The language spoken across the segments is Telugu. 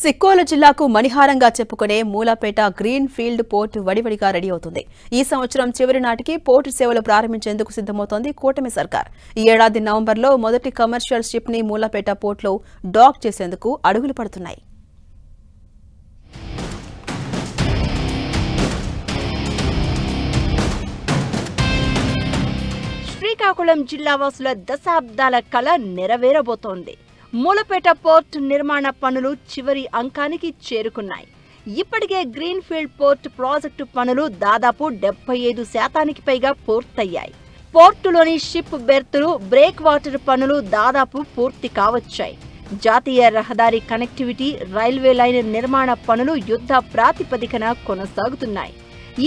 సిక్కోలు జిల్లాకు మణిహారంగా చెప్పుకునే మూలాపేట గ్రీన్ ఫీల్డ్ పోర్టు వడివడిగా రెడీ అవుతుంది. ఈ సంవత్సరం చివరి నాటికి పోర్టు సేవలు ప్రారంభించేందుకు సిద్ధమవుతోంది కూటమి సర్కార్. ఈ ఏడాది నవంబర్లో మొదటి కమర్షియల్ షిప్ ని మూలాపేట పోర్టులో డాక్ చేసేందుకు అడుగులు పడుతున్నాయి. శ్రీకాకుళం జిల్లా వాసుల దశాబ్దాల కళ నెరవేరబోతోంది. మూలపేట పోర్ట్ నిర్మాణ పనులు చివరి అంకానికి చేరుకున్నాయి. ఇప్పటికే గ్రీన్ ఫీల్డ్ పోర్ట్ ప్రాజెక్టు పనులు దాదాపు 75% పైగా పూర్తయ్యాయి. పోర్టులోని షిప్ బెర్తులు, బ్రేక్ వాటర్ పనులు దాదాపు పూర్తి కావచ్చాయి. జాతీయ రహదారి కనెక్టివిటీ, రైల్వే లైన్ నిర్మాణ పనులు యుద్ధ ప్రాతిపదికన కొనసాగుతున్నాయి.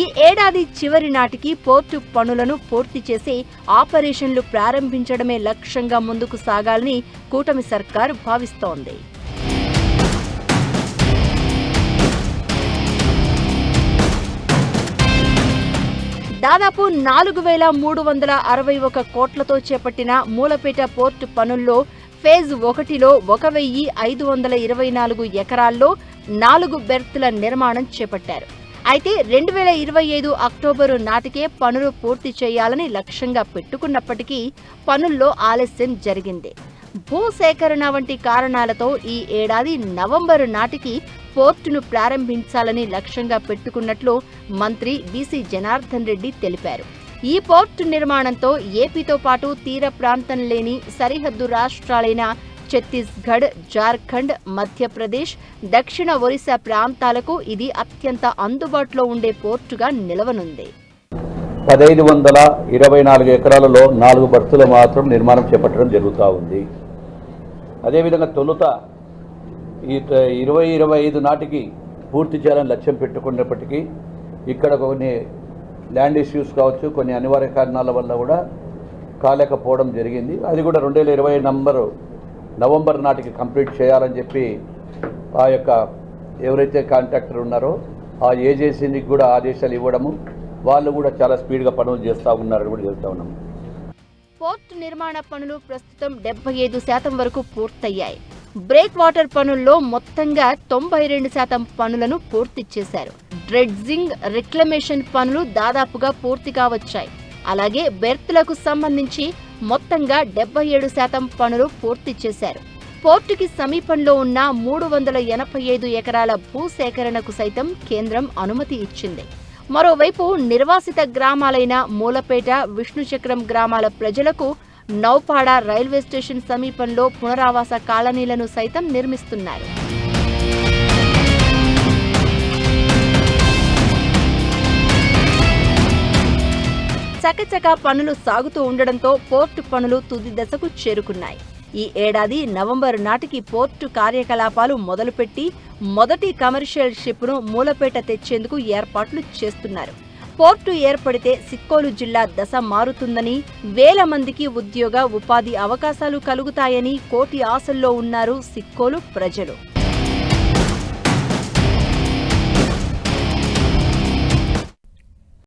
ఈ ఏడాది చివరి నాటికి పోర్టు పనులను పూర్తి చేసి ఆపరేషన్లు ప్రారంభించడమే లక్ష్యంగా ముందుకు సాగాలని కూటమి సర్కారు భావిస్తోంది. దాదాపు 4,361 కోట్లతో చేపట్టిన మూలపేట పోర్టు పనుల్లో ఫేజ్ 1లో 1,524 ఎకరాల్లో 4 బెర్తుల నిర్మాణం చేపట్టారు. అయితే 2025 అక్టోబరు నాటికే పనులు పూర్తి చేయాలని లక్ష్యంగా పెట్టుకున్నప్పటికీ పనుల్లో ఆలస్యం జరిగింది. భూసేకరణ వంటి కారణాలతో ఈ ఏడాది నవంబరు నాటికి పోర్టును ప్రారంభించాలని లక్ష్యంగా పెట్టుకున్నట్లు మంత్రి బీసీ జనార్దన్ రెడ్డి తెలిపారు. ఈ పోర్టు నిర్మాణంతో ఏపీతో పాటు తీర ప్రాంతం లేని సరిహద్దు రాష్ట్రాలైన ఛత్తీస్గఢ్, జార్ఖండ్, మధ్యప్రదేశ్, దక్షిణ ఒరిస్సా ప్రాంతాలకు ఇది అత్యంత అందుబాటులో ఉండే పోర్టుగా నిలవనుంది. 1524 ఎకరాలలో 4 బర్తులు మాత్రం నిర్మాణం చేపట్టడం జరుగుతూ ఉంది. అదేవిధంగా తొలుత ఈ 2025 నాటికి పూర్తి చేయాలని లక్ష్యం పెట్టుకున్నప్పటికీ ఇక్కడ కొన్ని ల్యాండ్ ఇష్యూస్ కావచ్చు, కొన్ని అనివార్య కారణాల వల్ల కూడా కాలేకపోవడం జరిగింది. అది కూడా 2020 నవంబర్ నాటికి కంప్లీట్ చేయాలని చెప్పి ఆ యొక్క ఎవరైతే కాంట్రాక్టర్ ఉన్నారో ఆ ఏజెన్సీకి కూడా ఆదేశాలు ఇవ్వడము, వాళ్ళు కూడా చాలా స్పీడ్గా పనులు చేస్తూ ఉన్నారని కూడా చెప్తా ఉన్నాము. పోర్టు నిర్మాణ పనులు ప్రస్తుతం 75% వరకు పూర్తయ్యాయి. బ్రేక్ వాటర్ పనుల్లో మొత్తంగా 92% పనులను పూర్తి చేశారు. డ్రెడ్జింగ్, రిక్లమేషన్ పనులు దాదాపుగా పూర్తిగా వచ్చాయి. అలాగే బెర్తులకు సంబంధించి మొత్తంగా 77% పనులు పూర్తి చేశారు. పోర్టుకి సమీపంలో ఉన్న 385 ఎకరాల భూసేకరణకు సైతం కేంద్రం అనుమతి ఇచ్చింది. మరోవైపు నిర్వాసిత గ్రామాలైన మూలపేట, విష్ణుచక్రం గ్రామాల ప్రజలకు నౌపాడ రైల్వే స్టేషన్ సమీపంలో పునరావాస కాలనీలను సైతం నిర్మిస్తున్నారు. చకచకా పనులు సాగుతూ ఉండడంతో పోర్టు పనులు తుది దశకు చేరుకున్నాయి. ఈ ఏడాది నవంబరు నాటికి పోర్టు కార్యకలాపాలు మొదలుపెట్టి మొదటి కమర్షియల్ షిప్ను మూలపేట తెచ్చేందుకు ఏర్పాట్లు చేస్తున్నారు. పోర్టు ఏర్పడితే సిక్కోలు జిల్లా దశ మారుతుందని, వేల మందికి ఉద్యోగ, ఉపాధి అవకాశాలు కలుగుతాయని కోటి ఆశల్లో ఉన్నారు సిక్కోలు ప్రజలు.